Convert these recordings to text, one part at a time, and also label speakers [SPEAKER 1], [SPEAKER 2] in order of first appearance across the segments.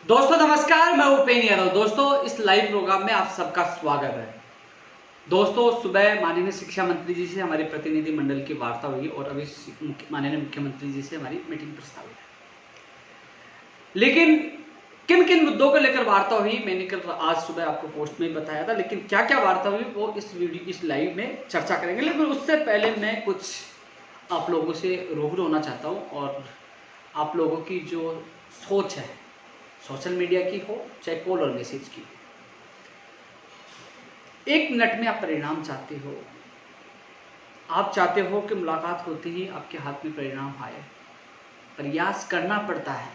[SPEAKER 1] दोस्तों नमस्कार, मैं उपेंद्र यादव। दोस्तों इस लाइव प्रोग्राम में आप सबका स्वागत है। दोस्तों सुबह माननीय शिक्षा मंत्री जी से हमारे प्रतिनिधि मंडल की वार्ता हुई और अभी माननीय मुख्यमंत्री जी से हमारी मीटिंग प्रस्तावित है। लेकिन किन किन मुद्दों को लेकर वार्ता हुई मैंने कल आज सुबह आपको पोस्ट में बताया था, लेकिन क्या क्या वार्ता हुई वो इस लाइव में चर्चा करेंगे। लेकिन उससे पहले मैं कुछ आप लोगों से रूबरू होना चाहता हूँ और आप लोगों की जो सोच है, सोशल मीडिया की हो चाहे कॉल और मैसेज की, 1 मिनट में आप परिणाम चाहते हो। आप चाहते हो कि मुलाकात होते ही आपके हाथ में परिणाम आए। प्रयास करना पड़ता है।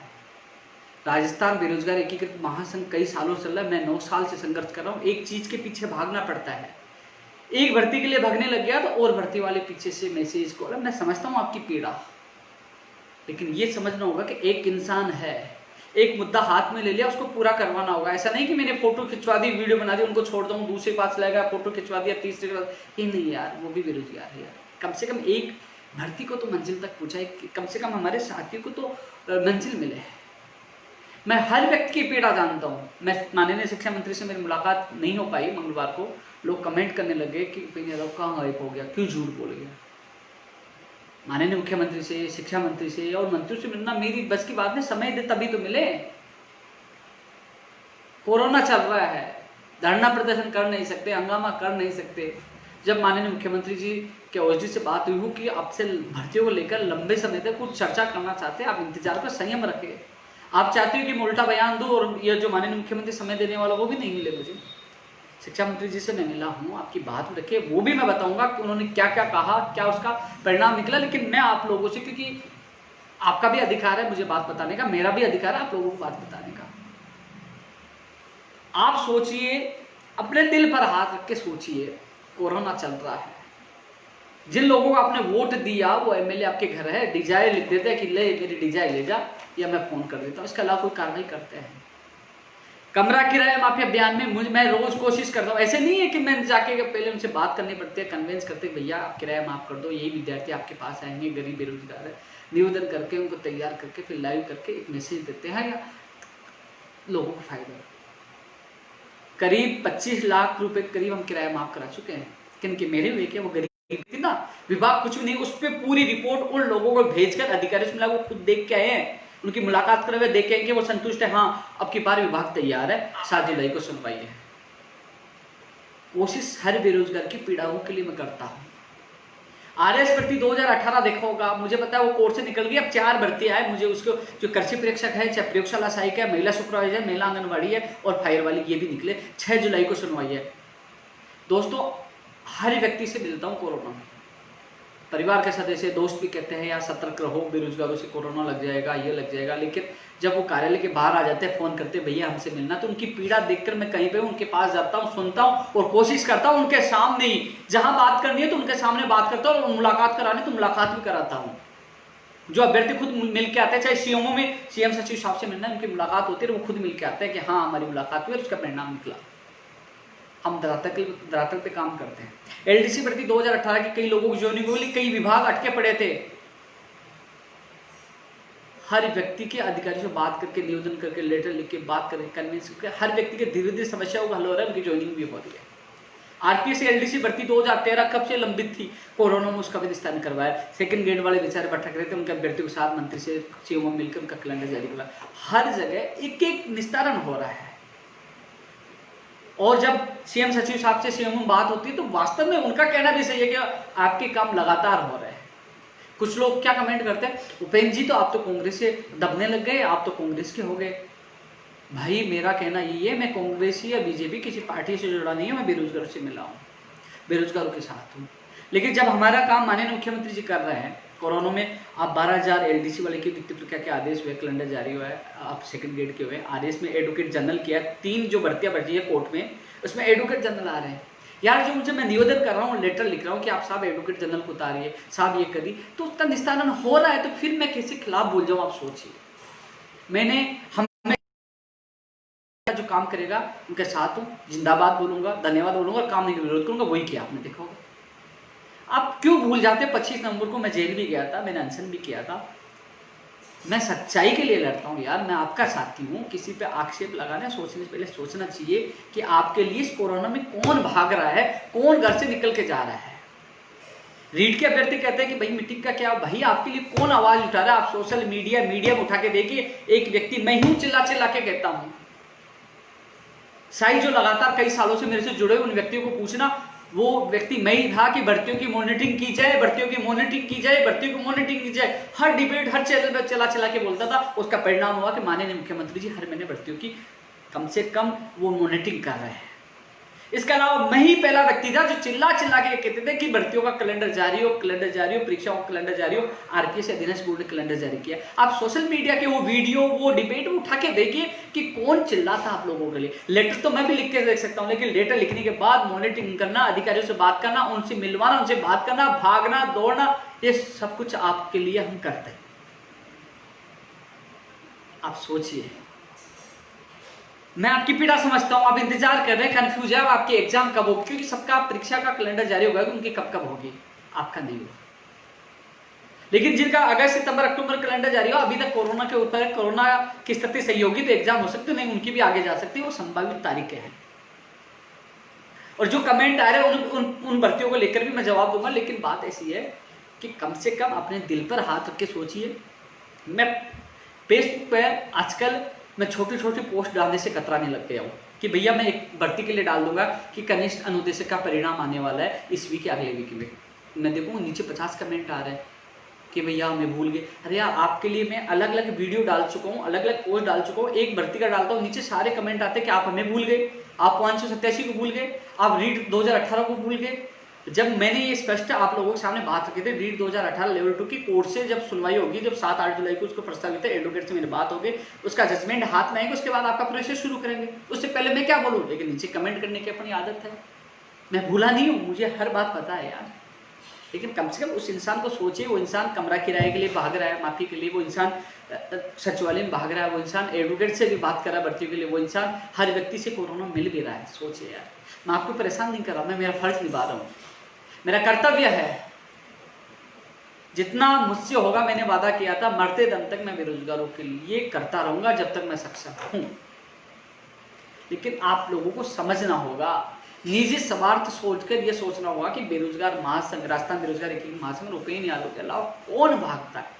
[SPEAKER 1] राजस्थान बेरोजगार एकीकृत महासंघ कई सालों से चल रहा है। मैं 9 साल से संघर्ष कर रहा हूँ। एक चीज के पीछे भागना पड़ता है। एक भर्ती के लिए भागने लग गया तो और भर्ती वाले पीछे से मैसेज कॉल। मैं समझता हूँ आपकी पीड़ा, लेकिन ये समझना होगा कि एक इंसान है, एक मुद्दा हाथ में ले लिया, उसको पूरा करवाना होगा। ऐसा नहीं कि मैंने फोटो खिंचवा दी, वीडियो बना दी, उनको छोड़ दूँ, दूसरे के पास लगेगा, फोटो खिंचवा दिया, तीसरे के पास ही नहीं। यार वो भी बेरोजगार है यार। कम से कम एक भर्ती को तो मंजिल तक पहुंचाए, कम से कम हमारे साथियों को तो मंजिल मिले। मैं हर व्यक्ति की पीड़ा जानता हूँ। मैं माननीय शिक्षा मंत्री से मेरी मुलाकात नहीं हो पाई मंगलवार को। लोग कमेंट करने लगे कि उपेंद्र यादव कहाँ गायब हो गया, क्यों झूठ बोल गया। माननीय मुख्यमंत्री से, शिक्षा मंत्री से और मंत्रियों से मिलना मेरी बस की बात नहीं। समय दे तभी तो मिले। कोरोना चल रहा है, धरना प्रदर्शन कर नहीं सकते, हंगामा कर नहीं सकते। जब माननीय मुख्यमंत्री जी के ओएसडी से बात हुई हो कि आपसे भर्तियों को लेकर लंबे समय तक कुछ चर्चा करना चाहते हैं, आप इंतजार पर संयम रखें। आप चाहते हो कि मैं उल्टा बयान दूं और ये जो माननीय मुख्यमंत्री समय देने वाला वो भी नहीं मिले मुझे। शिक्षा मंत्री जी से मैं मिला हूँ, आपकी बात रखे, वो भी मैं बताऊंगा कि उन्होंने क्या क्या कहा, क्या उसका परिणाम निकला। लेकिन मैं आप लोगों से, क्योंकि आपका भी अधिकार है मुझे बात बताने का, मेरा भी अधिकार है आप लोगों को बात बताने का। आप सोचिए, अपने दिल पर हाथ रख के सोचिए। कोरोना चल रहा है, जिन लोगों को आपने वोट दिया वो एमएलए आपके घर है, डिजाइन लिख देते हैं कि ले मेरी डिजाइन ले जा, या मैं फोन कर देता हूँ। इसके अलावा कोई कार्रवाई करते हैं? कमरा किराया माफिया अभियान में मैं रोज कोशिश करता हूँ। ऐसे नहीं है कि मैं जाके पहले उनसे बात करनी पड़ती है, कन्विंस करते भैया आप किराया माफ कर दो, यही विद्यार्थी आपके पास आएंगे, गरीब बेरोजगार है। निवेदन करके उनको तैयार करके फिर लाइव करके एक मैसेज देते हैं, या लोगों को फायदा। करीब 25 लाख रुपए करीब हम किराया माफ करा चुके हैं। किनके? मेरे हुए के, वो गरीब थी ना, विभाग कुछ नहीं, उस पर पूरी रिपोर्ट उन लोगों को भेजकर अधिकारी से मिला, वो खुद देख के आए हैं, उनकी मुलाकात करे हुए देख के वो संतुष्ट है। हाँ अब की बार विभाग तैयार है, 7 जुलाई को सुनवाई है। कोशिश हर बेरोजगार की पीड़ाओं के लिए मैं करता हूं। आरएस भर्ती 2018 देखा होगा, मुझे पता है वो कोर्स से निकल गई। अब 4 भर्ती आए मुझे, उसको जो कृषि प्रेक्षक है, चाहे प्रयोगशाला सहायक है, महिला सुपरवाइजर, महिला आंगनबाड़ी है और फायर वाली, ये भी निकले। 6 जुलाई को सुनवाई है। दोस्तों हर व्यक्ति से मिलता हूँ कोरोना में, परिवार के सदस्य, दोस्त भी कहते हैं यार सतर्क रहो, बेरोजगारों से कोरोना लग जाएगा, ये लग जाएगा। लेकिन जब वो कार्यालय के बाहर आ जाते हैं, फोन करते हैं भैया हमसे मिलना, तो उनकी पीड़ा देखकर मैं कहीं पे उनके पास जाता हूँ, सुनता हूँ और कोशिश करता हूँ उनके सामने ही, जहां बात करनी है तो उनके सामने बात करता हूँ, और मुलाकात करानी तो मुलाकात भी कराता हूँ। जो अभ्यर्थी खुद मिल के आते हैं, चाहे सीएमओ में सीएम सचिव साहब से मिलना, उनकी मुलाकात होती है, वो खुद मिल के आते हैं कि हाँ हमारी मुलाकात हुई और उसका परिणाम निकला। हम धरातल पे काम करते हैं। एलडीसी भर्ती 2018 की कई लोगों की ज्वाइनिंग हुई, कई विभाग अटके पड़े थे। हर व्यक्ति के अधिकारी से बात करके, निवेदन करके, लेटर लिख के, बात करके, कन्विंस करके, हर व्यक्ति के धीरे धीरे समस्याओं का हल हो रहा है, उनकी ज्वाइनिंग भी हो रही है। आरपीएस एलडीसी भर्ती 2013 कब से लंबित थी, कोरोना में उसका भी निस्तारण करवाया। सेकंड ग्रेड वाले बेचारे भटक रहे थे, उनके अभ्यर्थी के साथ मंत्री से, सीएमओ मिलकर उनका कैलेंडर जारी करवाया। हर जगह एक एक निस्तारण हो रहा है। और जब सीएम सचिव साहब से सीएमओ में बात होती है तो वास्तव में उनका कहना भी सही है कि आपके काम लगातार हो रहे हैं। कुछ लोग क्या कमेंट करते हैं, उपेंद्र जी तो आप तो कांग्रेस से दबने लग गए, आप तो कांग्रेस के हो गए। भाई मेरा कहना यही है, मैं कांग्रेसी या बीजेपी किसी पार्टी से जुड़ा नहीं है, मैं बेरोजगारों से मिला हूँ, बेरोजगारों के साथ हूँ। लेकिन जब हमारा काम माननीय मुख्यमंत्री जी कर रहे हैं, कोरोना में आप 12,000 एलडीसी वाले की नियुक्ति प्रक्रिया के आदेश हुए, कैलेंडर जारी हुआ है, आप सेकंड ग्रेड के हुए, आदेश में एडवोकेट जनरल किया, 3 जो भर्तियां बढ़ी है कोर्ट में, उसमें एडवोकेट जनरल आ रहे हैं। यार जो मुझे मैं निवेदन कर रहा हूँ, लेटर लिख रहा हूँ कि आप साहब एडवोकेट जनरल को उतारिए, साहब ये करिए, तो उसका निस्तारण हो रहा है, तो फिर मैं किसी खिलाफ बोल जाऊँ? आप सोचिए। मैंने हम जो काम करेगा उनके साथ हूँ, जिंदाबाद बोलूंगा, धन्यवाद बोलूंगा, और काम नहीं विरोध करूंगा। वही किया आपने, देखा होगा। आप क्यों भूल जाते? 25 नवंबर को मैं जेल भी गया था, मैंने अनशन भी किया था। मैं सच्चाई के लिए लड़ता हूँ यार, मैं आपका साथी हूँ। किसी पे आक्षेप लगाना सोचने से पहले सोचना चाहिए कि आपके लिए इस कोरोना में कौन भाग रहा है, कौन घर से निकल के जा रहा है। रीड के अभ्यर्थी कहते हैं कि भाई मीटिंग का क्या, भाई आपके लिए कौन आवाज उठा रहा है? आप सोशल मीडिया में उठा के देखिए, एक व्यक्ति मैं हूं चिल्ला चिल्ला के कहता हूं। साई जो लगातार कई सालों से मेरे से जुड़े उन व्यक्तियों को पूछना, वो व्यक्ति मैं ही था कि भर्तियों की मॉनिटरिंग की जाए, भर्तियों की मॉनिटरिंग की जाए, भर्तियों की मॉनिटरिंग की जाए। हर डिबेट हर चैनल पर चला चला के बोलता था। उसका परिणाम हुआ कि माननीय मुख्यमंत्री जी हर महीने भर्तियों की कम से कम वो मॉनिटरिंग कर रहे हैं। इसके अलावा मैं ही पहला व्यक्ति था जो चिल्ला चिल्ला के कहते थे कि भर्तियों का कैलेंडर जारी हो, कैलेंडर जारी हो, परीक्षाओं का कैलेंडर जारी हो। आरपीएस अधीनस्थ बोर्ड ने कैलेंडर जारी किया। आप सोशल मीडिया के वो वीडियो, वो डिबेट उठा के देखिए कि कौन चिल्लाता आप लोगों के लिए। लेटर तो मैं भी लिख के देख सकता हूं, लेकिन लेटर लिखने के बाद मॉनिटरिंग करना, अधिकारियों से बात करना, उनसे मिलवाना, उनसे बात करना, भागना दौड़ना, ये सब कुछ आपके लिए हम करते हैं। आप सोचिए, मैं आपकी पीड़ा समझता हूं, आप इंतजार कर रहे हैं, कंफ्यूज है, आपकी एग्जाम कब होगी, क्योंकि सबका परीक्षा का कैलेंडर जारी होगा, उनकी कब कब होगी, आपका नहीं होगा। लेकिन जिनका अगस्त सितंबर अक्टूबर कैलेंडर जारी हो, अभी तक कोरोना के ऊपर है, कोरोना की स्थिति सही होगी तो एग्जाम हो सकते नहीं, उनकी भी आगे जा सकती है, वो संभावित तारीखें हैं। और जो कमेंट आ रहे हैं उन भर्तियों को लेकर भी मैं जवाब दूंगा। लेकिन बात ऐसी है कि कम से कम अपने दिल पर हाथ रख के सोचिए। मैं फेसबुक पर आजकल मैं छोटी छोटी पोस्ट डालने से कतराने लग गया हूँ कि भैया मैं एक भर्ती के लिए डाल दूंगा कि कनिष्ठ अनुदेशक का परिणाम आने वाला है इस वीक या अगले वीक में। मैं देखूँ नीचे 50 कमेंट आ रहे हैं कि भैया हमें भूल गए। अरे यार, आपके लिए मैं अलग अलग वीडियो डाल चुका हूँ, अलग अलग पोस्ट डाल चुका हूँ। एक भर्ती का डालता हूँ, नीचे सारे कमेंट आते हैं कि आप हमें भूल गए, आप 587 को भूल गए, आप रीट 2018 को भूल गए। जब मैंने ये स्पष्ट आप लोगों के सामने बात रखी थी, रीट 2018 लेवल 2 की कोर्ट से जब सुनवाई होगी, जब 7-8 जुलाई को उसको प्रस्तावित है, एडवोकेट से मेरी बात होगी, उसका जजमेंट हाथ में आएगा, उसके बाद आपका प्रोसेस शुरू करेंगे। उससे पहले मैं क्या बोलूँ? लेकिन नीचे कमेंट करने की अपनी आदत है। मैं भूला नहीं हूँ, मुझे हर बात पता है यार। लेकिन कम से कम उस इंसान को सोचिए, वो इंसान कमरा किराए के लिए भाग रहा है, माफी के लिए, वो इंसान सचिवालय में भाग रहा है, वो इंसान एडवोकेट से भी बात कर रहा है भर्ती के लिए, वो इंसान हर व्यक्ति से कोरोना मिल भी रहा है। सोचिए यार, मैं आपको परेशान नहीं कर रहा, मैं मेरा फर्ज निभा रहा हूँ, मेरा कर्तव्य है। जितना मुझसे होगा, मैंने वादा किया था मरते दम तक मैं बेरोजगारों के लिए करता रहूंगा जब तक मैं सक्षम हूं। लेकिन आप लोगों को समझना होगा, निजी स्वार्थ सोचकर यह सोचना होगा कि बेरोजगार महासंघ, राजस्थान बेरोजगार एकीकरण महासंघ, रुपये यादव के अलावा कौन भागता है।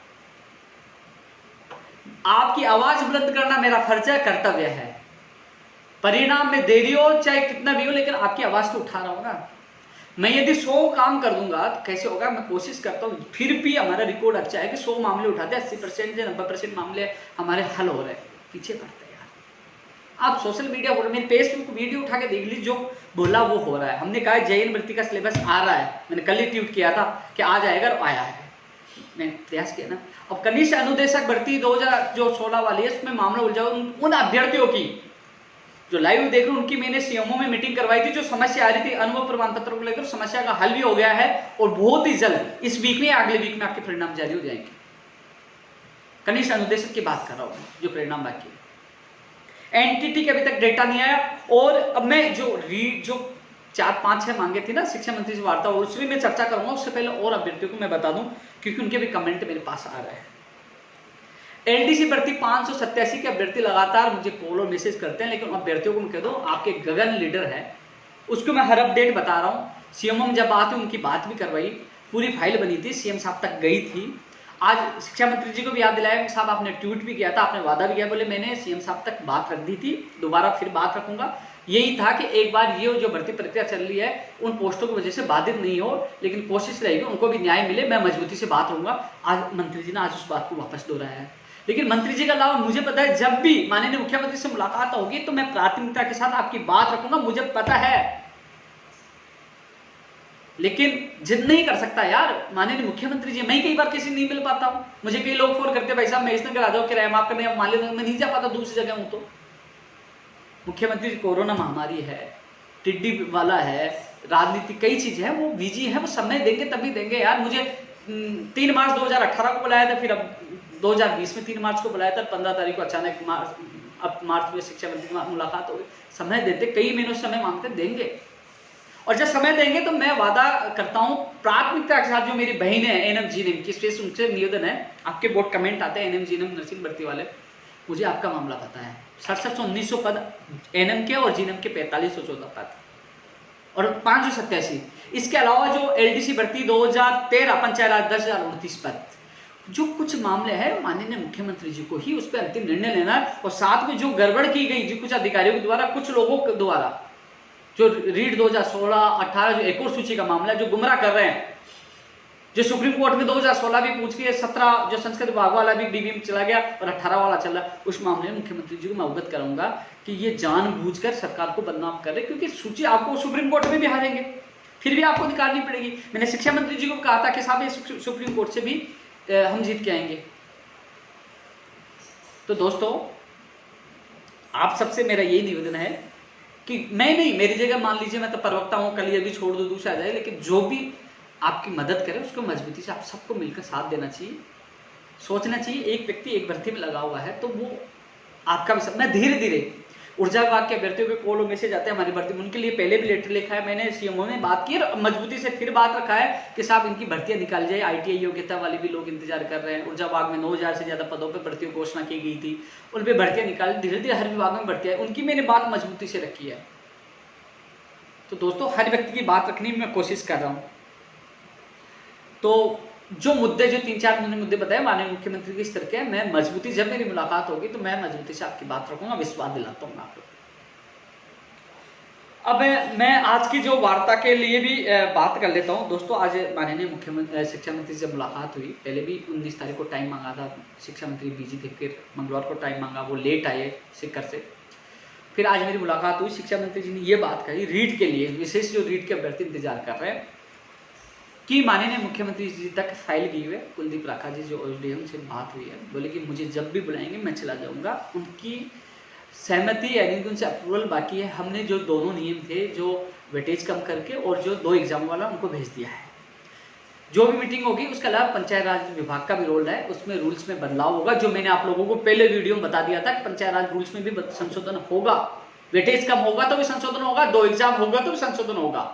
[SPEAKER 1] आपकी आवाज बुलंद करना मेरा फर्ज है, कर्तव्य है। परिणाम में देरी हो चाहे कितना भी हो, लेकिन आपकी आवाज तो उठा रहा हूं ना। मैं यदि 100 काम कर दूंगा तो कैसे होगा? मैं कोशिश करता हूँ, फिर भी हमारा रिकॉर्ड अच्छा है कि 100 मामले उठाते हैं, 80% या 90% मामले हमारे हल हो रहे हैं। पीछे पड़ते हैं यार। आप सोशल मीडिया बोलो, मेरे फेसबुक वीडियो उठा के देख लीजिए, जो बोला वो हो रहा है। हमने कहा जैन भर्ती का सिलेबस आ रहा है, मैंने कल ही ट्वीट किया था कि आ जाएगा, और आया है, मैं प्रयास किया ना। अब कनिष्ठ अनुदेशक भर्ती 2016 वाली है, उसमें मामला उलझा उन अभ्यर्थियों की जो लाइव देख रहे हैं, उनकी मैंने सीएमओ में मीटिंग करवाई थी। जो समस्या आ रही थी अनुभव प्रमाण पत्रों को लेकर, समस्या का हल भी हो गया है, और बहुत ही जल्द इस वीक में या अगले वीक में आपके परिणाम जारी हो जाएंगे। कनिष्ठ अनुदेशक की बात कर रहा हूं, जो परिणाम बाकी है। एनटीटी के अभी तक डेटा नहीं आया। और अब मैं जो 4-5-6 मांगे थी ना शिक्षा मंत्री से वार्ता, और उसमें मैं चर्चा करूंगा। उससे पहले और अभ्यर्थियों को मैं बता दूं, क्योंकि उनके भी कमेंट मेरे पास आ रहे हैं। एलडीसी भर्ती 587 के अभ्यर्थी लगातार मुझे कॉल और मैसेज करते हैं, लेकिन अभ्यर्थियों को मैं कह दूं, आपके गगन लीडर है, उसको मैं हर अपडेट बता रहा हूं। सीएमओ में जब बात हुई, उनकी बात भी करवाई, पूरी फाइल बनी थी, सीएम साहब तक गई थी। आज शिक्षा मंत्री जी को भी याद दिलाया, साहब आपने ट्वीट भी किया था, आपने वादा भी किया, बोले मैंने सीएम साहब तक बात रख दी थी, दोबारा फिर बात रखूंगा। यही था कि एक बार ये जो भर्ती प्रक्रिया चल रही है उन पोस्टों की वजह से बाधित नहीं हो, लेकिन कोशिश रहेगी उनको भी न्याय मिले, मैं मजबूती से बात रहूंगा। आज मंत्री जी ने आज उस बात को वापस दोहराया है। लेकिन मंत्री जी के अलावा मुझे पता है, जब भी माननीय मुख्यमंत्री से मुलाकात होगी तो मैं प्राथमिकता के साथ आपकी बात रखूंगा, मुझे पता है। लेकिन जिद नहीं कर सकता यार माननीय मुख्यमंत्री जी, मैं कई बार किसी नहीं मिल पाता हूं। मुझे कई लोग फोन करते, भाई साहब मैं इसनगर आ जाओ, किराया माफ करने, मान लो मैं नहीं जा पाता, दूसरी जगह हूं। तो मुख्यमंत्री कोरोना महामारी है, टिड्डी वाला है, राजनीति कई चीजें हैं, वो बिजी है, वो समय देंगे तभी देंगे यार। मुझे 3 मार्च 2018 को बुलाया था, फिर अब 2020 में 3 मार्च को बुलाया था, 15 तारीख को अचानक मार्च में शिक्षा मंत्री की मुलाकात हो गई। समय देते, कई महीनों से समय मांगते, देंगे। और जब समय देंगे तो मैं वादा करता हूं प्राथमिकता के साथ जो मेरी बहन है एनएम जीएनएम की स्पेस, उनसे निवेदन है, आपके बहुत कमेंट आते हैं एनएम जीएनएम नर्सिंग भर्ती वाले, मुझे आपका मामला पता है। 6719 पद एनएम के और जीएनएम के 4514 पद और 587। इसके अलावा जो एलडीसी भर्ती 2013 पंचायत राज 10,029 पद। जो कुछ मामले हैं माननीय मुख्यमंत्री जी को ही उस पर अंतिम निर्णय लेना है। और साथ में जो गड़बड़ की गई जो कुछ अधिकारियों के द्वारा, कुछ लोगों के द्वारा, जो रीड 2016-18 जो एक और सूची का मामला है, जो गुमराह कर रहे हैं, जो सुप्रीम कोर्ट में 2016 भी पूछ के 17 जो संस्कृत विभाग वाला भी डीबी में चला गया और 18 वाला चल रहा, उस मामले में मुख्यमंत्री जी को मैं अवगत कराऊंगा कि ये जानबूझकर सरकार को बदनाम कर रहे, क्योंकि सूची आपको सुप्रीम कोर्ट में भी हारेंगे, फिर भी आपको निकालनी पड़ेगी। मैंने शिक्षा मंत्री जी को कहा था कि साहब ये सुप्रीम कोर्ट से भी हम जीत के आएंगे। तो दोस्तों, आप सबसे मेरा यही निवेदन है कि मैं नहीं, मेरी जगह मान लीजिए मैं तो प्रवक्ता हूं, कल ये भी छोड़ दो, दूसरा आ जाए, लेकिन जो भी आपकी मदद करे उसको मजबूती से आप सबको मिलकर साथ देना चाहिए। सोचना चाहिए एक व्यक्ति एक भर्ती में लगा हुआ है तो वो आपका भी सब। मैं धीरे धीरे ऊर्जा विभाग के अभ्यर्थियों के कॉल और मैसेज आते हैं हमारी भर्ती में, उनके लिए पहले भी लेटर लिखा है मैंने, सीएमओ ने बात की और मजबूती से फिर बात रखा है कि साहब इनकी भर्तियां निकाल जाए। आईटीआई योग्यता वाले भी लोग इंतजार कर रहे हैं। ऊर्जा विभाग में 9000 से ज्यादा पदों पर भर्तियों की घोषणा की गई थी, उन पर भर्तियां निकाल, धीरे धीरे हर विभाग में भर्तियां, उनकी मैंने बात मजबूती से रखी है। तो दोस्तों, हर व्यक्ति की बात रखने की मैं कोशिश कर रहा हूँ। तो जो मुद्दे, जो 3-4 मुद्दे बताए माननीय मुख्यमंत्री के स्तर के, मैं मजबूती, जब मेरी मुलाकात होगी तो मैं मजबूती से आपकी बात रखूंगा, विश्वास दिलाता हूँ आपको। अब मैं आज की जो वार्ता के लिए भी बात कर लेता हूँ। दोस्तों, आज माननीय मुख्यमंत्री शिक्षा मंत्री से मुलाकात हुई। पहले भी 19 तारीख को टाइम मांगा था, शिक्षा मंत्री बिजी थे, फिर मंगलवार को टाइम मांगा, वो लेट आए सिक्कर से। फिर आज मेरी मुलाकात हुई, शिक्षा मंत्री जी ने ये बात कही रीट के लिए, विशेष जो रीट के अभ्यर्थी इंतजार कर रहे हैं, कि माननीय मुख्यमंत्री जी तक फाइल गई हुई है। कुलदीप राठा जी जो OSDM से बात हुई है, बोले कि मुझे जब भी बुलाएंगे मैं चला जाऊंगा। उनकी सहमति यानी कि उनसे अप्रूवल बाकी है। हमने जो दोनों नियम थे, जो वेटेज कम करके और जो 2 एग्जाम वाला, उनको भेज दिया है। जो भी मीटिंग होगी उसके अलावा पंचायत राज विभाग का भी रोल है, उसमें रूल्स में बदलाव होगा। जो मैंने आप लोगों को पहले वीडियो में बता दिया था कि पंचायत राज रूल्स में भी संशोधन होगा। वेटेज कम होगा तो भी संशोधन होगा, 2 एग्जाम होगा तो भी संशोधन होगा।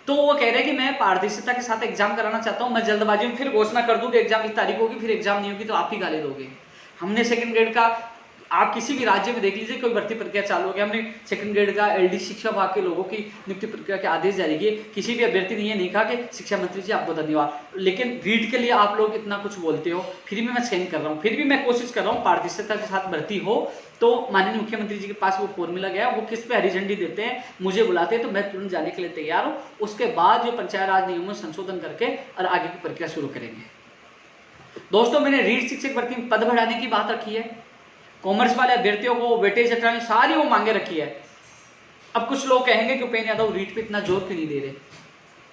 [SPEAKER 1] तो वो कह रहे हैं कि मैं पारदर्शिता के साथ एग्जाम कराना चाहता हूं, मैं जल्दबाजी में फिर घोषणा कर दूं कि एग्जाम इस तारीख होगी, फिर एग्जाम नहीं होगी तो आप ही गाली दोगे। हमने सेकंड ग्रेड का, आप किसी भी राज्य में देख लीजिए, कोई भर्ती प्रक्रिया चालू हो गया, हमने सेकंड ग्रेड का LD शिक्षा विभाग के लोगों की नियुक्ति प्रक्रिया के आदेश जारी किए। किसी भी अभ्यर्थी ने ये नहीं कहा कि शिक्षा मंत्री जी आपको धन्यवाद, लेकिन रीट के लिए आप लोग इतना कुछ बोलते हो। फिर भी मैं स्कैन कर रहा हूँ, फिर भी मैं कोशिश कर रहा हूँ पारदर्शिता के साथ भर्ती हो। तो माननीय मुख्यमंत्री जी के पास वो फॉर्मूला गया, वो किस पे हरी झंडी देते हैं, मुझे बुलाते हैं तो मैं तुरंत जाने के लिए तैयार हूँ। उसके बाद जो पंचायत राज नियमों में संशोधन करके और आगे की प्रक्रिया शुरू करेंगे। दोस्तों, मैंने रीट शिक्षक भर्ती में पद बढ़ाने की बात रखी है, कॉमर्स वाले अभ्यर्थियों को वेटेज हटाने, सारी वो मांगे रखी है। अब कुछ लोग कहेंगे कि उपेंद्र यादव रीट पे इतना जोर क्यों नहीं दे रहे,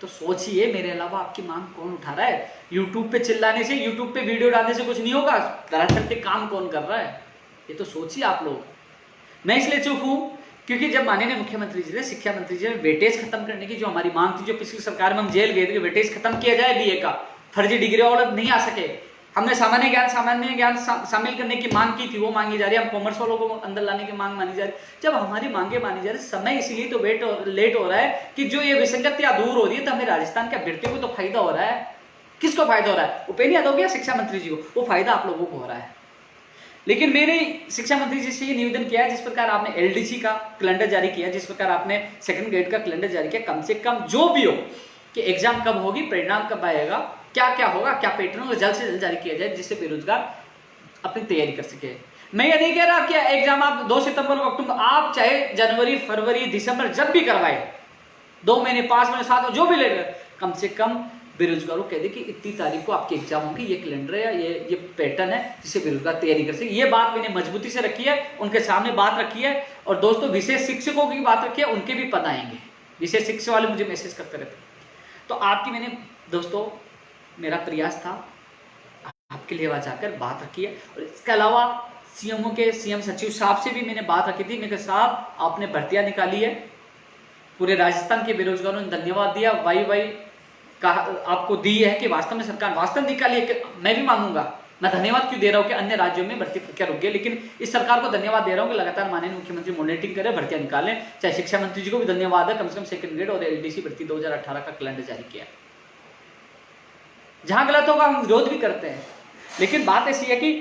[SPEAKER 1] तो सोचिए मेरे अलावा आपकी मांग कौन उठा रहा है। यूट्यूब पे चिल्लाने से, यूट्यूब पे वीडियो डालने से कुछ नहीं होगा, दरअसल पे काम कौन कर रहा है, ये तो सोचिए आप लोग। मैं इसलिए चुप हूं क्योंकि जब माननीय मुख्यमंत्री जी ने, शिक्षा मंत्री जी ने वेटेज खत्म करने की जो हमारी मांग थी, जो पिछली सरकार में हम जेल गए थे, वेटेज खत्म किया जाए बीए का, फर्जी डिग्री वाले नहीं आ सके, हमने सामान्य ज्ञान शामिल करने की मांग की थी, वो मांगी जा रही है। हम कॉमर्स वालों को अंदर लाने की मांग मानी जा रही है। जब हमारी मांगे मानी जा रही है, समय इसलिए तो लेट हो रहा है कि जो ये विसंगतियां दूर हो रही है, तो हमें राजस्थान के अभ्यर्थियों को तो फायदा हो रहा है। किसको फायदा हो रहा है? उपेंद्र यादव या शिक्षा मंत्री जी को? वो फायदा आप लोगों को हो रहा है। लेकिन मैंने शिक्षा मंत्री जी से ये निवेदन किया है, जिस प्रकार आपने LDC का कैलेंडर जारी किया, जिस प्रकार आपने सेकंड ग्रेड का कैलेंडर जारी किया, कम से कम जो भी हो कि एग्जाम कब होगी, परिणाम कब आएगा, क्या क्या होगा, क्या पैटर्न होगा, जल्द से जल्द जारी किया जाए, जिससे बेरोजगार अपनी तैयारी कर सके। मैं ये नहीं कह रहा कि एग्जाम आप 2 सितंबर को, अक्टूबर, आप चाहे जनवरी, फरवरी, दिसंबर जब भी करवाए, 2 महीने, 5 महीने, 7 महीने, जो भी लेकर, कम से कम बेरोजगारों कह दे कि इतनी तारीख को आपके एग्जाम होंगे, ये कैलेंडर है, ये पैटर्न है, जिससे बेरोजगार तैयारी कर सके। ये बात मैंने मजबूती से रखी है, उनके सामने बात रखी है। और दोस्तों, विशेष शिक्षकों की बात रखी है, उनके भी पद आएंगे। विशेष शिक्षक वाले मुझे मैसेज करते रहते, तो आपकी मैंने दोस्तों, मेरा प्रयास था आपके लिए आवाज आकर बात रखी है। और इसके अलावा सीएमओ के CM सचिव साहब से भी मैंने बात रखी थी। मैंने कहा साहब, आपने भर्तियां निकाली है, पूरे राजस्थान के बेरोजगारों ने धन्यवाद दिया, वाई का आपको दी है कि वास्तव में सरकार वास्तव निकाली है। मैं भी मांगूंगा मैं धन्यवाद क्यों दे रहा हूँ कि अन्य राज्यों में भर्ती प्रक्रिया रुक गई, लेकिन इस सरकार को धन्यवाद दे रहा हूँ कि लगातार माननीय मुख्यमंत्री मॉनिटरिंग करें, भर्तियां निकालें। चाहे शिक्षा मंत्री जी को भी धन्यवाद है, कम से कम सेकंड ग्रेड और एलडीसी भर्ती 2018 का कैलेंडर जारी किया। जहां गलत होगा हम विरोध भी करते हैं, लेकिन बात ऐसी है कि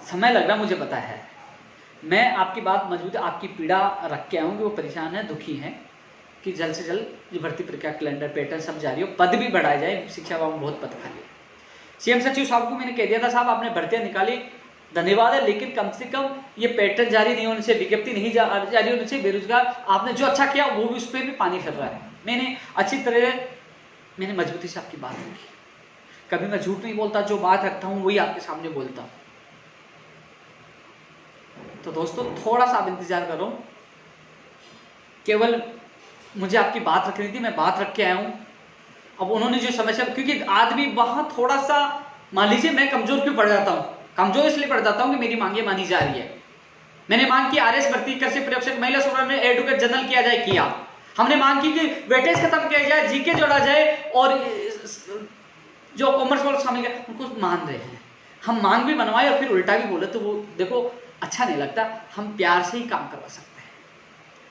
[SPEAKER 1] समय लग रहा, मुझे पता है। मैं आपकी बात मजबूत है, आपकी पीड़ा रख के आऊंगी, वो परेशान है, दुखी है कि जल्द से जल्द ये भर्ती प्रक्रिया कैलेंडर पैटर्न सब जारी हो, पद भी बढ़ाए जाए। शिक्षा विभाग में बहुत पद खाली है। सीएम सचिव साहब को मैंने कह दिया था, साहब आपने भर्तियां निकाली, धन्यवाद है, लेकिन कम से कम ये पैटर्न जारी नहीं होने से, विज्ञप्ति नहीं जारी होने से बेरोजगार आपने जो अच्छा किया वो भी उस पर भी पानी फिर रहा है। मैंने अच्छी तरह मजबूती से आपकी बात रखी, कभी मैं झूठ नहीं बोलता, जो बात रखता हूं वही आपके सामने बोलता हूं। तो दोस्तों थोड़ा सा आप इंतजार करो, केवल मुझे आपकी बात रखनी थी, मैं बात रख के आया हूं। अब उन्होंने जो समस्या, क्योंकि आदमी वहां थोड़ा सा, मान लीजिए मैं कमजोर क्यों पड़ जाता हूं, कमजोर इसलिए पड़ जाता हूं कि मेरी मांगे मानी जा रही है। मैंने मांग की आरएस भर्ती, कृषि प्रशिक्षक, महिला सुरक्षा में एडवोकेट जनरल किया जाए, किया। हमने मांग की कि वेटेज खत्म किया जाए, जीके जोड़ा जाए और जो कॉमर्स वाले शामिल किया, उनको मान रहे हैं। हम मांग भी बनवाए और फिर उल्टा भी बोले, तो वो देखो अच्छा नहीं लगता। हम प्यार से ही काम करवा सकते हैं।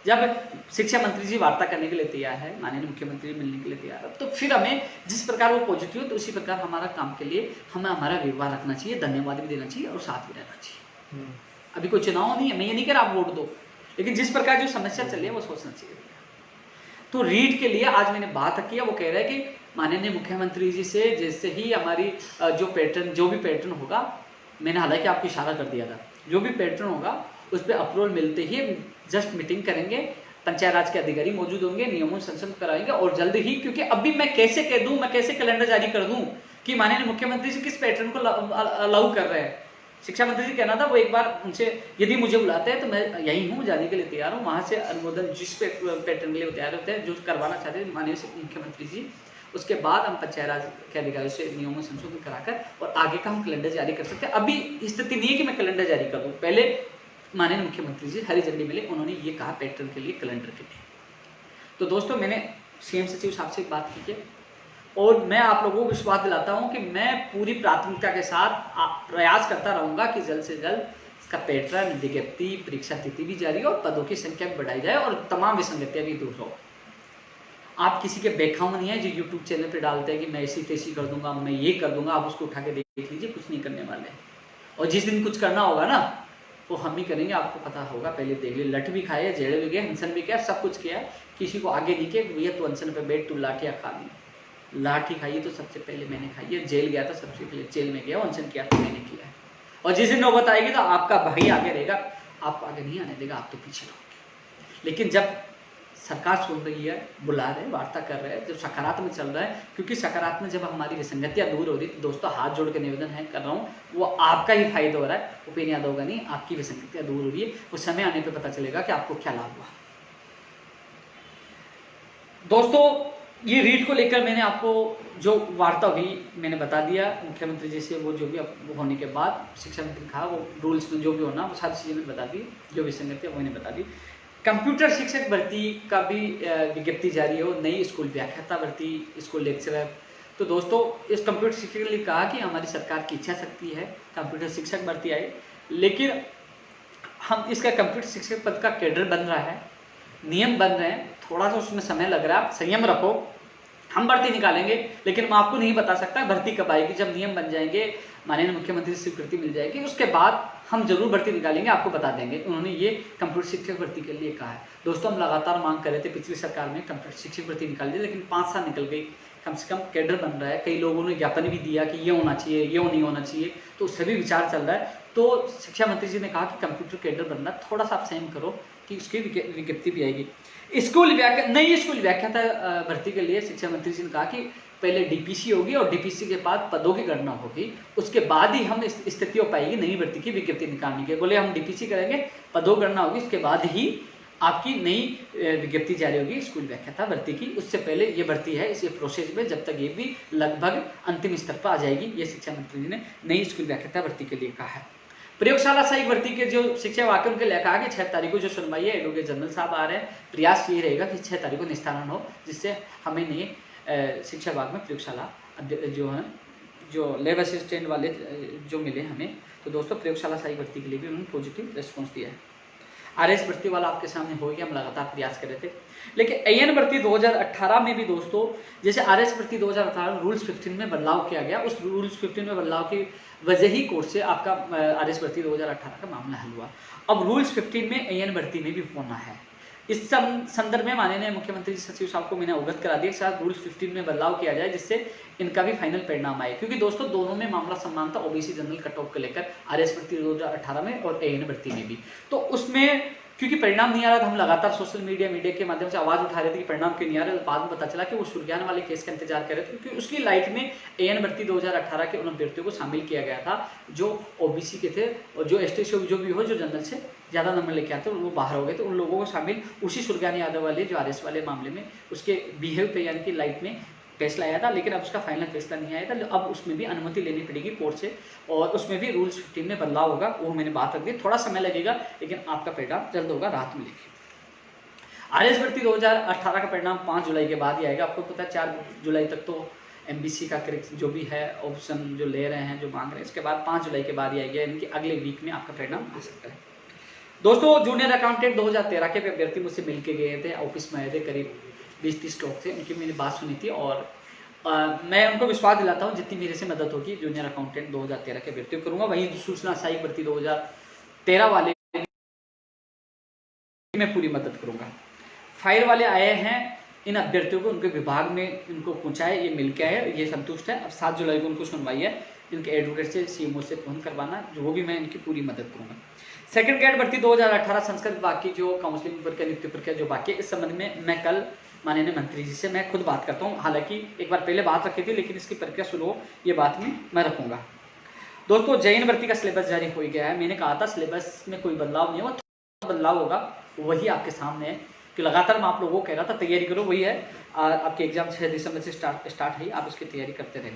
[SPEAKER 1] जब शिक्षा मंत्री जी वार्ता करने के लिए तैयार है, माननीय मुख्यमंत्री मिलने के लिए तैयार है, तो फिर हमें जिस प्रकार वो पॉजिटिव हो, तो उसी प्रकार हमारा काम के लिए हमें हमारा व्यवहार रखना चाहिए, धन्यवाद भी देना चाहिए और साथ भी रहना चाहिए। अभी कोई चुनाव नहीं है, मैं ये नहीं कह रहा आप वोट दो, लेकिन जिस प्रकार जो समस्या चल रही है वो सोचना चाहिए। तो रीट के लिए आज मैंने बात की है, वो कह रहा है कि माननीय मुख्यमंत्री जी से जैसे ही हमारी जो भी पैटर्न होगा, मैंने हालांकि आपको इशारा कर दिया था, जो भी पैटर्न होगा उस पर अप्रूवल मिलते ही जस्ट मीटिंग करेंगे, पंचायत राज के अधिकारी मौजूद होंगे, नियमों संशोधन कराएंगे और जल्द ही, क्योंकि अभी मैं कैसे कह दूं, मैं कैसे कैलेंडर जारी कर दूं कि माननीय मुख्यमंत्री जी किस पैटर्न को अलाउ कर रहे हैं। शिक्षा मंत्री जी कहना था, वो एक बार उनसे यदि मुझे बुलाते हैं तो मैं यही हूँ, जाने के लिए तैयार हूँ, वहां से अनुमोदन जिस पैटर्न के लिए तैयार होते हैं, जो करवाना चाहते हैं माननीय मुख्यमंत्री जी, उसके बाद हम पंचायत राज के अधिकारियों से नियमों में संशोधन कराकर और आगे का हम कैलेंडर जारी कर सकते हैं। अभी स्थिति नहीं है कि मैं कैलेंडर जारी कर दूं, पहले माननीय मुख्यमंत्री जी हरी झंडी मिले, उन्होंने ये कहा पैटर्न के लिए, कैलेंडर के लिए। तो दोस्तों मैंने सीएम सचिव साहब से बात की है और मैं आप लोगों को विश्वास दिलाता हूं कि मैं पूरी प्राथमिकता के साथ प्रयास करता रहूंगा कि जल्द से जल्द इसका पैटर्न, विज्ञप्ति, परीक्षा तिथि भी जारी हो और पदों की संख्या भी बढ़ाई जाए और तमाम विसंगतियां भी दूर हो। आप किसी के बेखाम नहीं है जो यूट्यूब चैनल पर डालते हैं कि मैं ऐसी तैसी कर दूंगा, मैं ये कर दूंगा, आप उसको उठा के देख लीजिए, कुछ नहीं करने वाले। और जिस दिन कुछ करना होगा ना, वो हम ही करेंगे, आपको पता होगा, पहले देख लीजिए। लठ भी खाए, जेल भी गए, अनशन भी किया, सब कुछ किया, किसी को आगे नहीं किया भैया तो अनशन पे बैठ, तू लाठियाँ खा ली। लाठी खाई तो सबसे पहले मैंने खाई है, जेल गया था सबसे पहले, जेल में गया, अनशन किया तो मैंने किया है। और जिस दिन नौबत आएगी तो आपका भाई आगे रहेगा, आपको आगे नहीं आने देगा, आप तो पीछे रहोगे। लेकिन जब सरकार सुन रही है, बुला रहे, वार्ता कर रहे हैं, जब सकारात्मक चल रहा है, क्योंकि सकारात्मक जब हमारी विसंगतियां दूर हो रही, तो दोस्तों हाथ जोड़ के निवेदन है कर रहा हूँ, वो आपका ही फायदा हो रहा है, उपेन्द्र यादव का नहीं, आपकी विसंगतियां दूर हो रही है। वो समय आने पे पता चलेगा कि आपको क्या लाभ हुआ। दोस्तों ये रीट को लेकर मैंने आपको जो वार्ता हुई मैंने बता दिया मुख्यमंत्री जी से, वो जो भी होने के बाद शिक्षा मंत्री कहा वो रूल्स में जो भी होना वो सारी चीज़ें मैंने बता दी, जो विसंगतियां वो मैंने बता दी। कंप्यूटर शिक्षक भर्ती का भी विज्ञप्ति जारी हो, नई स्कूल व्याख्याता भर्ती, स्कूल लेक्चरर। तो दोस्तों इस कंप्यूटर शिक्षक के लिए कहा कि हमारी सरकार की इच्छा शक्ति है कंप्यूटर शिक्षक भर्ती आई, लेकिन हम इसका कंप्यूटर शिक्षक पद का कैडर बन रहा है, नियम बन रहे हैं, थोड़ा सा उसमें समय लग रहा है, आप संयम रखो, हम भर्ती निकालेंगे, लेकिन मैं आपको नहीं बता सकता भर्ती कब आएगी। जब नियम बन जाएंगे, माननीय मुख्यमंत्री से स्वीकृति मिल जाएगी, उसके बाद हम जरूर भर्ती निकालेंगे, आपको बता देंगे। उन्होंने ये कंप्यूटर शिक्षक भर्ती के लिए कहा है। दोस्तों हम लगातार मांग कर रहे थे पिछली सरकार में कंप्यूटर शिक्षक भर्ती निकाल दी, लेकिन 5 साल निकल गई, कम से कम कैडर बन रहा है। कई लोगों ने ज्ञापन भी दिया कि ये होना चाहिए, ये नहीं होना चाहिए, तो सभी विचार चल रहा है। तो शिक्षा मंत्री जी ने कहा कि कंप्यूटर कैडर बनना, थोड़ा सा आप सहन करो कि उसकी विज्ञप्ति भी आएगी। नई स्कूल व्याख्याता भर्ती के लिए शिक्षा मंत्री जी ने कहा कि पहले डीपीसी होगी और डीपीसी के बाद पदों की गणना होगी, उसके बाद ही हम स्थिति हो पाएगी नई भर्ती की विज्ञप्ति निकालने के। बोले हम डीपीसी करेंगे, पदों गणना होगी, उसके बाद ही आपकी नई विज्ञप्ति जारी होगी स्कूल व्याख्याता भर्ती की। उससे पहले ये भर्ती है, इस प्रोसेस में जब तक ये भी लगभग अंतिम स्तर पर आ जाएगी। ये शिक्षा मंत्री जी ने नई स्कूल व्याख्याता भर्ती के लिए कहा है। प्रयोगशाला सहायक भर्ती के जो शिक्षा वाक्य उनके लिए कहा कि 6 तारीख को जो सुनवाई है, एडवोकेट जनरल साहब आ रहे हैं, प्रयास ये रहेगा कि 6 तारीख को निस्तारण हो, जिससे हमें नहीं शिक्षा विभाग में प्रयोगशाला जो है जो लैब असिस्टेंट वाले जो मिले हमें, तो दोस्तों प्रयोगशाला सहायक भर्ती के लिए भी उन्होंने पॉजिटिव रिस्पॉन्स दिया है। आरएस भर्ती वाला आपके सामने हो गया, हम लगातार प्रयास कर रहे थे। लेकिन एएन भर्ती 2018 में भी दोस्तों, जैसे आरएस भर्ती 2018 रूल्स 15 में बदलाव किया गया, उस रूल्स 15 में बदलाव की वजह ही कोर्ट से आपका आरएस भर्ती 2018 का मामला हल हुआ। अब रूल्स 15 में एएन भर्ती में भी होना है। इस संदर्भ में माननीय मुख्यमंत्री सचिव साहब को मैंने अवगत करा दिया, साथ रूल्स 15 में बदलाव किया जाए जिससे इनका भी फाइनल परिणाम आए, क्योंकि दोस्तों दोनों में मामला समान था, ओबीसी जनरल कट ऑफ को लेकर आरएस भर्ती 2018 में और एएन भर्ती में भी। तो उसमें क्योंकि परिणाम नहीं आ रहा था, हम लगातार सोशल मीडिया के माध्यम से आवाज उठा रहे थे कि परिणाम क्यों नहीं आ रहा। बाद में पता चला कि वो सुरग्यान वाले केस का इंतजार कर रहे थे, क्योंकि उसकी लाइट में एएन भर्ती 2018 के उन अभ्यर्थियों को शामिल किया गया था जो ओबीसी के थे और जो एसटी जो भी हो, जो जनरल से ज़्यादा नंबर लेके आते वो बाहर हो गए, तो उन लोगों को शामिल उसी सुरग्यान यादव वाले जो आरएस वाले मामले में उसके बिहेव पे यानी कि लाइट में फैसला आया था। लेकिन अब उसका फाइनल फैसला नहीं आया था, अब उसमें भी अनुमति लेनी पड़ेगी कोर्ट से और उसमें भी रूल्स 15 में बदलाव होगा। वो मैंने बात रख दी, थोड़ा समय लगेगा लेकिन आपका परिणाम जल्द होगा, राहत मिलेगी। आरएस भर्ती 2018 का परिणाम 5 जुलाई के बाद ही आएगा। आपको पता है 4 जुलाई तक तो एमबीसी का जो भी है ऑप्शन जो ले रहे हैं, जो मांग रहे हैं, इसके बाद 5 जुलाई के बाद ही आएगा, यानी कि अगले वीक में आपका परिणाम आ सकता है। दोस्तों जूनियर अकाउंटेंट 2013 के अभ्यर्थी मुझसे मिल के गए थे, ऑफिस में आए थे, करीब 20-30 लोग थे, उनकी मैंने बात सुनी थी और मैं उनको विश्वास दिलाता हूँ जितनी मेरे से मदद होगी जूनियर अकाउंटेंट 2013 के अभ्यर्थियों करूँगा। वहीं सूचना सहायक भर्ती 2013 वाले मैं पूरी मदद करूँगा। फायर वाले आए हैं, इन अभ्यर्थियों को उनके विभाग में इनको पहुँचाए, ये मिल के आए, ये संतुष्ट है। अब 7 जुलाई को उनको सुनवाई है, इनके एडवोकेट से सीएमओ से फोन करवाना, जो वो भी मैं इनकी पूरी मदद करूँगा। सेकंड ग्रेड भर्ती 2018 संस्कृत विभाग की जो काउंसलिंग प्रक्रिया, नियुक्ति प्रक्रिया जो बाकी है, इस संबंध में मैं कल माननीय मंत्री जी से मैं खुद बात करता हूँ। हालांकि एक बार पहले बात रखी थी, लेकिन इसकी प्रक्रिया शुरू हो ये बात में मैं रखूँगा। दोस्तों जैन भर्ती का सिलेबस जारी हो गया है। मैंने कहा था सिलेबस में कोई बदलाव नहीं होगा, थोड़ा बदलाव होगा, वही आपके सामने है कि लगातार मैं आप लोगों को कह रहा था तैयारी करो, वही है। आपके एग्जाम 6 दिसंबर से स्टार्ट है, आप उसकी तैयारी करते रहे।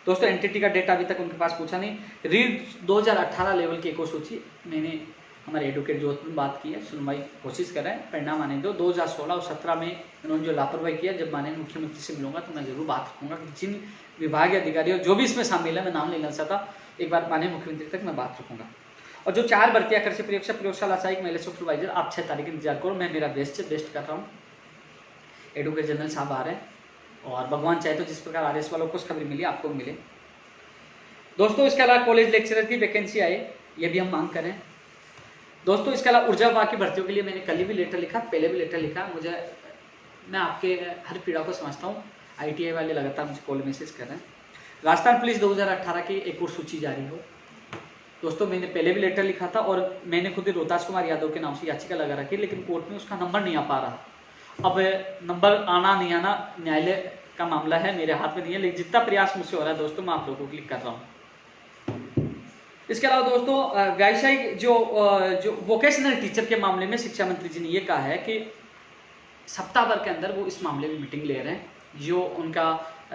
[SPEAKER 1] दोस्तों एनटीटी का डेटा अभी तक उनके पास पूछा नहीं। रीड 2018 लेवल की एक और सूची मैंने हमारे एडवोकेट जो बात की है, सुनवाई कोशिश कर रहे हैं, परिणाम आने दो। 2016 और 17 में उन्होंने जो लापरवाही किया, जब माननीय मुख्यमंत्री से मिलूंगा तो मैं जरूर बात रखूंगा कि जिन विभागीय अधिकारियों जो भी इसमें शामिल है, मैं नाम नहीं ले सकता, एक बार माननीय मुख्यमंत्री तक मैं बात रखूंगा। और जो 4 भर्तियां कृषि परीक्षा, प्रयोगशाला सहायक, महिला सुपरवाइजर, आप 6 तारीख इंतजार करो, मैं मेरा बेस्ट से बेस्ट कर रहा हूँ। एडवोकेट जनरल साहब आ रहे हैं और भगवान चाहे तो जिस प्रकार आरएस वालों को खुशखबरी मिली आपको मिले। दोस्तों इसके अलावा कॉलेज लेक्चरर की वैकेंसी आई, ये भी हम मांग करें। दोस्तों इसके अलावा ऊर्जा विभाग की भर्तियों के लिए मैंने कल भी लेटर लिखा, पहले भी लेटर लिखा। मैं आपके हर पीड़ा को समझता हूँ। आईटीआई वाले लगातार मुझे कॉल मैसेज कर रहे हैं। राजस्थान पुलिस 2018 की एक और सूची जारी हो। दोस्तों मैंने पहले भी लेटर लिखा था और मैंने खुद ही रोहतास कुमार यादव के नाम से याचिका लगा रखी, लेकिन कोर्ट में उसका नंबर नहीं आ पा रहा। अब नंबर आना नहीं आना न्यायालय का मामला है, मेरे हाथ में नहीं है, लेकिन जितना प्रयास मुझसे हो रहा है दोस्तों मैं आप लोगों के लिए कर रहा हूँ। इसके अलावा दोस्तों व्यावसायिक जो वोकेशनल टीचर के मामले में शिक्षा मंत्री जी ने ये कहा है कि सप्ताह भर के अंदर वो इस मामले में मीटिंग ले रहे हैं। जो उनका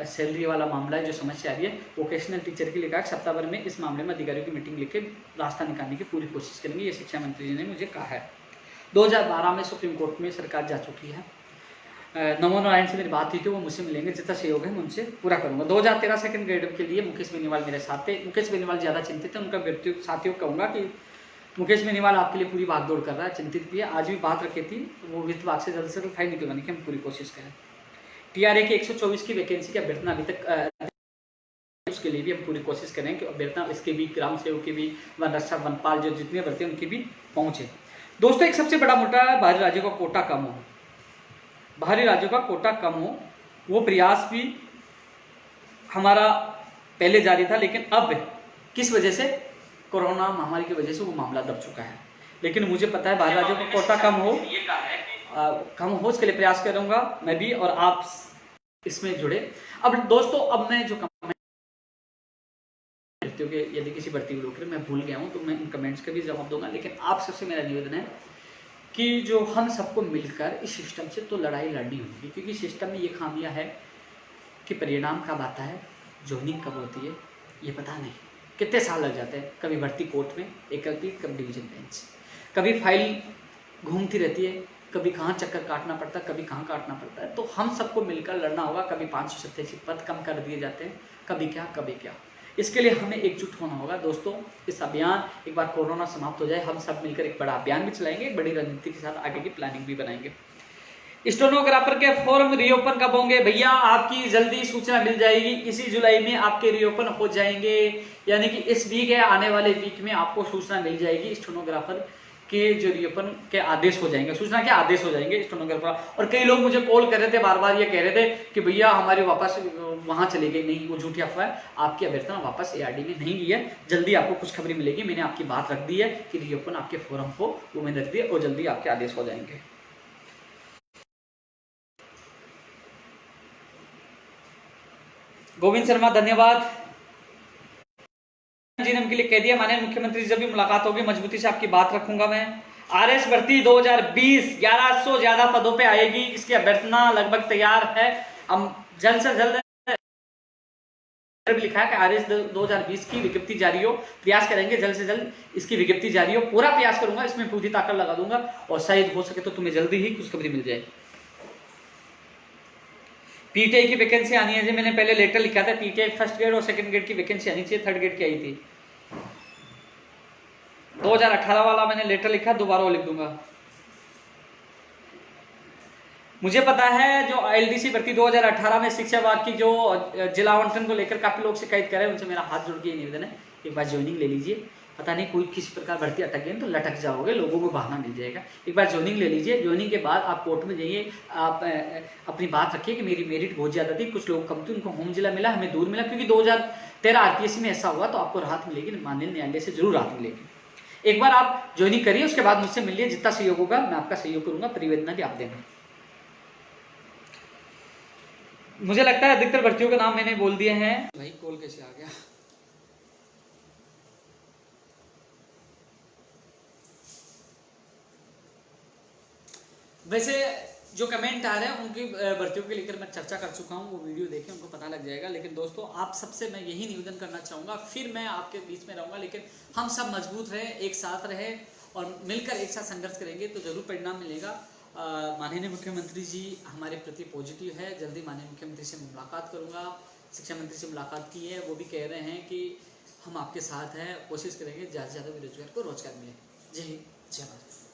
[SPEAKER 1] सैलरी वाला मामला है, जो समस्या आ रही है वोकेशनल टीचर के लिए, कहा सप्ताह भर में इस मामले में अधिकारियों की मीटिंग लेके रास्ता निकालने की पूरी कोशिश करेंगे, ये शिक्षा मंत्री जी ने मुझे कहा है। 2012 में सुप्रीम कोर्ट में सरकार जा चुकी है। नमो नारायण से मेरी बात हुई थी, वो मुझसे मिलेंगे, जितना सहयोग है मैं उनसे पूरा करूंगा। 2013 सेकंड ग्रेड के लिए मुकेश बेनीवाल मेरे साथ थे। मुकेश बेनीवाल ज़्यादा चिंतित है, उनका व्यक्ति साथियों को कहूँगा कि मुकेश बेनीवाल आपके लिए पूरी भागदौड़ कर रहा है, चिंतित भी है। आज भी बात रखी थी, वो वित्त विभाग से जल्द से जल्द फाइल निकलवाने की हम पूरी कोशिश करें। टीआरए की 124 की वैकेंसी की अभ्यर्थना अभी तक, उसके लिए भी हम पूरी कोशिश करें कि अभ्यर्थना इसके भी, ग्राम सेवक की भी, वन रक्षक, वनपाल जो जितने भर्ती हैं उनकी भी पहुँचे। दोस्तों एक सबसे बड़ा मुद्दा है बाहरी राज्यों का कोटा कम हो। बाहरी राज्यों का कोटा कम हो, वो प्रयास भी हमारा पहले जारी था, लेकिन अब किस वजह से, कोरोना महामारी की वजह से वो मामला दब चुका है। लेकिन मुझे पता है बाहरी राज्यों का कोटा कम हो उसके लिए प्रयास करूंगा मैं भी, और आप इसमें जुड़े। अब दोस्तों अब मैं जो कमेंट यदि किसी भर्ती को लेकर मैं भूल गया हूं तो मैं इन कमेंट्स का भी जवाब दूंगा, लेकिन आप सबसे मेरा निवेदन है कि जो हम सबको मिलकर इस सिस्टम से तो लड़ाई लड़नी होगी, क्योंकि सिस्टम में ये खामियां है कि परिणाम कब आता है, जॉइनिंग कब होती है, ये पता नहीं, कितने साल लग जाते हैं। कभी भर्ती कोर्ट में एकत्रित, कभी डिवीजन बेंच, कभी फाइल घूमती रहती है, कभी कहाँ चक्कर काटना पड़ता है, कभी कहाँ काटना पड़ता है। तो हम सबको मिलकर लड़ना होगा। कभी 587 पद कम कर दिए जाते हैं, कभी क्या। इसके लिए हमें एकजुट होना होगा दोस्तों। इस अभियान, एक बार कोरोना समाप्त हो जाए, हम सब मिलकर एक बड़ा अभियान भी चलाएंगे, एक बड़ी रणनीति के साथ आगे की प्लानिंग भी बनाएंगे। स्टेनोग्राफर के फॉर्म रीओपन कब होंगे? भैया आपकी जल्दी सूचना मिल जाएगी। इसी जुलाई में आपके रीओपन हो जाएंगे, यानी कि इस वीक है, आने वाले वीक में आपको सूचना मिल जाएगी। स्टेनोग्राफर के जो रीओपन के आदेश हो जाएंगे, सूचना के आदेश हो जाएंगे स्टेनोग्राफर। और कई लोग मुझे कॉल कर रहे थे, बार बार ये कह रहे थे कि भैया हमारी वापस वहां चले गई। नहीं, वो झूठी अफवाह है। आपकी अभ्यर्थना वापस ARD में नहीं गई है। जल्दी आपको खुशखबरी मिलेगी। मैंने आपकी बात रख दी है कि रीओपन आपके फॉर्म को वो मैंने रख दिया और जल्दी आपके आदेश हो जाएंगे। गोविंद शर्मा धन्यवाद। जी ने उनके लिए कह दिया, माननीय मुख्यमंत्री जब भी मुलाकात होगी मजबूती से आपकी बात रखूंगा मैं। RS भर्ती 2020 1100 ज्यादा पदों पे आएगी। इसकी अभ्यर्थना लगभग तैयार है। हम जल्द से जल्द लिखा है कि RS 2020 की विज्ञप्ति जारी हो। प्रयास करेंगे जल्द से जल्द इसकी विज्ञप्ति जारी हो। पूरा प्रयास करूंगा, इसमें पूरी ताकत लगा दूंगा और शायद हो सके तो तुम्हें जल्दी ही खुशखबरी मिल जाए। PTI की वैकेंसी आनी है जी। मैंने पहले लेटर लिखा था, PTI फर्स्ट ग्रेड और सेकंड ग्रेड की वैकेंसी आनी चाहिए। थर्ड ग्रेड की आई थी 2018 वाला, मैंने लेटर लिखा, दोबारा वो लिख दूंगा। मुझे पता है जो LDC भर्ती 2018 में शिक्षा विभाग की जो जिला आवंटन को लेकर काफी लोग शिकायत कर रहे हैं, उनसे मेरा हाथ जोड़ के निवेदन है, एक बार ज्वाइनिंग ले लीजिए। पता नहीं कोई किसी प्रकार भर्ती अटक गई तो लटक जाओगे, लोगों को बहाना मिल जाएगा। एक बार ज्वाइनिंग ले लीजिए। ज्वाइनिंग के बाद आप कोर्ट में जाइए, आप अपनी बात रखिए कि मेरी मेरिट बहुत ज्यादा थी, कुछ लोग कम थे, उनको होम जिला मिला, हमें दूर मिला। क्योंकि 2013 RPSC में ऐसा हुआ, तो आपको राहत मिलेगी, माननीय न्यायालय से जरूर राहत मिलेगी। एक बार आप ज्वाइनिंग करिए, उसके बाद मुझसे मिलिए। जितना सहयोग होगा मैं आपका सहयोग करूंगा, परिवेदना भी आप देना। मुझे लगता है अधिकतर भर्तियों के नाम मैंने बोल दिए हैं। भाई कॉल कैसे आ गया? वैसे जो कमेंट आ रहे हैं उनकी भर्तियों के लेकर मैं चर्चा कर चुका हूं, वो वीडियो देखें, उनको पता लग जाएगा। लेकिन दोस्तों आप सबसे मैं यही निवेदन करना चाहूंगा, फिर मैं आपके बीच में रहूंगा, लेकिन हम सब मजबूत रहे, एक साथ रहे और मिलकर एक साथ संघर्ष करेंगे तो जरूर परिणाम मिलेगा। माननीय मुख्यमंत्री जी हमारे प्रति पॉजिटिव है। जल्दी माननीय मुख्यमंत्री से मुलाकात करूंगा। शिक्षा मंत्री से मुलाकात की है, वो भी कह रहे हैं कि हम आपके साथ हैं, कोशिश करेंगे ज़्यादा से ज़्यादा बेरोजगार को रोजगार मिले। जय हिंद, जय भारत।